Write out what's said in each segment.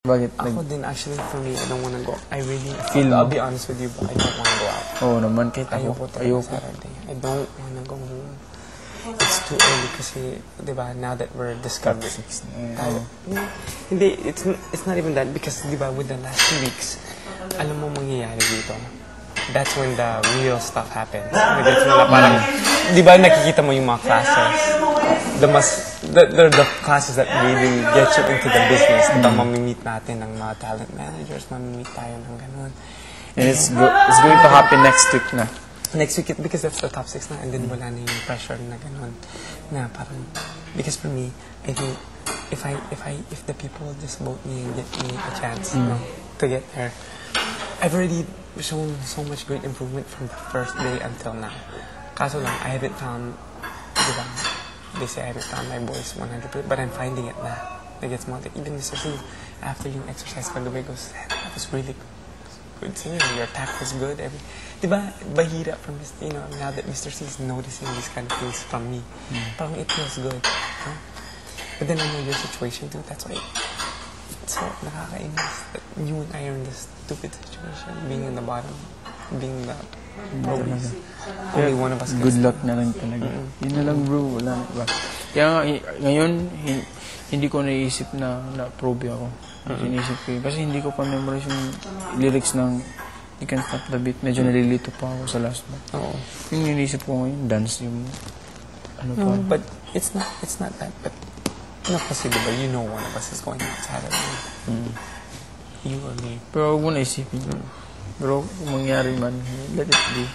Bakit? Ako din, actually, for me, I don't wanna go. I really feel, I'll be honest with you, but I don't wanna go out. Oo naman, kahit ako. Ayoko. Saturday. I don't wanna go home. It's too early kasi, di ba, now that we're discovered. Hindi, it's not even that because, di ba, with the last 2 weeks, alam mo mangyayari dito. That's when the real stuff happens. That's when parang, di ba, nakikita mo yung mga classes. They're the classes that really get you into the business. Diba, mamimit natin ng mga talent managers, mamimit tayo ng ganun. And it's going to happen next week na. Next week, because that's the top 6 na, and then wala na yung pressure na ganun. Na parang, because for me, I think, if the people just vote me and get me a chance, you know, to get there, I've already shown so much great improvement from the first day until now. Kaso lang, I haven't found, diba, they say I haven't found my voice 100%, but I'm finding it now. Like, it's more, even Mr. C, after yung exercise, pag-away goes, that was really good singer, your attack was good. Diba, bahira from Mr. You know, now that Mr. C is noticing these kind of things from me, parang it feels good. Huh? But then I know your situation too, that's why it's so nakakainis that you and I are in this stupid situation, being in the bottom, being the probes. Only one of us can. Good luck na lang talaga. Yun na lang bro, wala na ba? Kaya nga, ngayon, hindi ko naisip na probe ako. Inisip ko yun. Kasi hindi ko pa memorize yung lyrics ng You Can't Stop the Beat. Medyo nalilito pa ako sa last one. Oo. Yung inisip ko ngayon, dance yung ano pa. But it's not that, but no, kasi diba, you know one of us is going out Saturday. You or me. Pero huwag mo na isipin. Bro, kung mangyari man, let it be.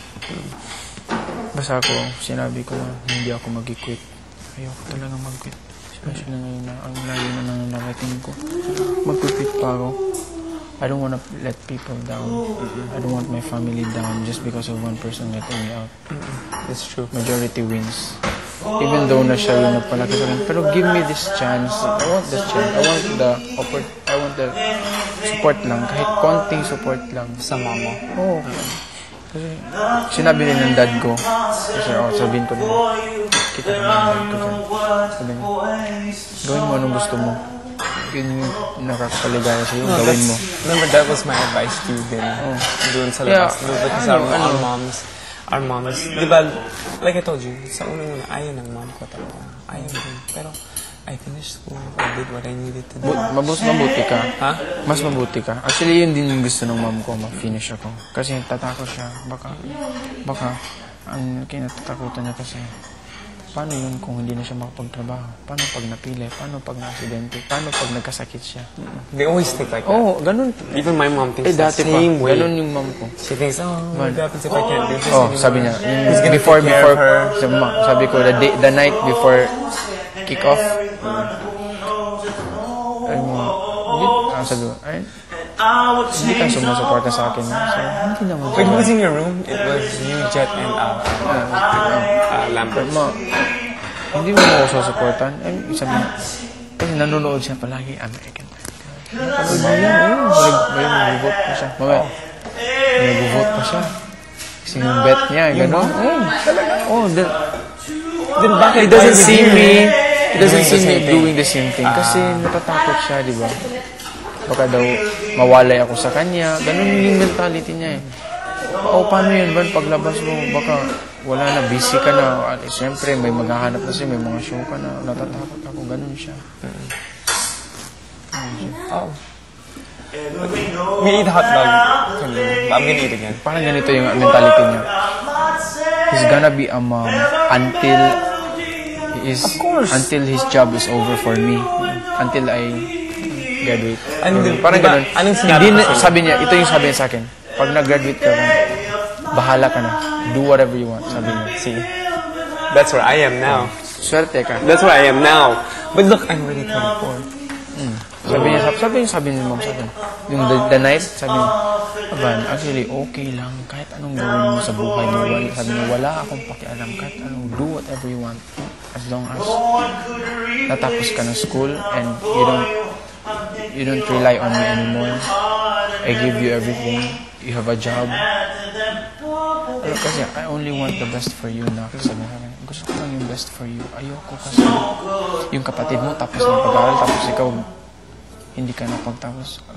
Basta ako, sinabi ko na hindi ako mag-quit. Ayoko talaga mag-quit. Especially ngayon na ang layo na nananarating ko. Mag-quit pa ako. I don't want to let people down. I don't want my family down just because of one person letting me out. That's true. Majority wins. Even though na siya yung nagpalaki sa akin. Pero give me this chance. I want this chance. I want the support lang. Kahit konting support lang. Sa mama. Oo. Kasi sinabi rin ng dad ko. Kasi sabihin ko na. Kita naman ng dad ko dyan. Sabi niya, gawin mo anong gusto mo. Yun yung nakakaligaya sa'yo. Gawin mo. Remember, that was my advice to you din. Doon sa labas. Because our moms, di ba, like I told you, sa unang-una, ayaw ng mom ko talaga. Ayaw din. Pero, I finished school. I did what I needed to do. Mas mabuti ka. Ha? Mas mabuti ka. Actually, yun din yung gusto ng mom ko, mag-finish ako. Kasi tatakot siya. Baka, ang kinatatakutan niya kasi, paano yun kung hindi na siya makapagtrabaho? Paano pag napili? Paano pag na-aksidente? Paano pag nagkasakit siya? They always think like that. Oo, ganun. Even my mom thinks the Dati same pa, way. ganun yung mom ko. She thinks, what happens if I can't do this anymore? Sabi niya, Who's gonna take care of her? sabi ko, the night before kick-off, sabi ko, hindi ka sumusuporta sa akin. So, hindi naman. Wait, who was in your room? It was you, Jet, and Lambert. Hindi mo ako susuportan. Sabi niya, kasi nanonood siya palagi, American. Sabi niya, may nag-vote pa siya. May nag-vote pa siya. Kasi yung bet niya, gano'n. Then bakit He doesn't see me doing the same thing. Kasi natatakot siya, di ba? Baka daw mawalay ako sa kanya. Ganun yung mentality niya eh. Paano yun ba? Paglabas mo, baka wala na, busy ka na. Siyempre, may maghahanap na siya, may mga show ka na. Natatakot ako. Ganun siya. We eat hot dog. I'm gonna eat again. Parang ganito yung mentality niya. He's gonna be a mom until his job is over for me. Until I graduate. Parang ganun. Sabi niya, ito yung sabi niya sa akin. Pag nag-graduate ka, bahala ka na. Do whatever you want. Sabi niya. See, that's where I am now. Swerte ka. That's where I am now. But look, I'm already 24. Sabi niya, mom, sabi niya. Yung the night, sabi niya, actually, okay lang. Kahit anong gawin mo sa buhay mo. Sabi niya, wala akong pakialam. Kahit anong, do whatever you want. As long as natapos ka ng school and you don't rely on me anymore. I give you everything. You have a job. Kasi I only want the best for you na. Kasi sabi ko, gusto ko lang yung best for you. Ayoko kasi yung kapatid mo tapos ng pag-aaral tapos ikaw hindi ka napagtapos.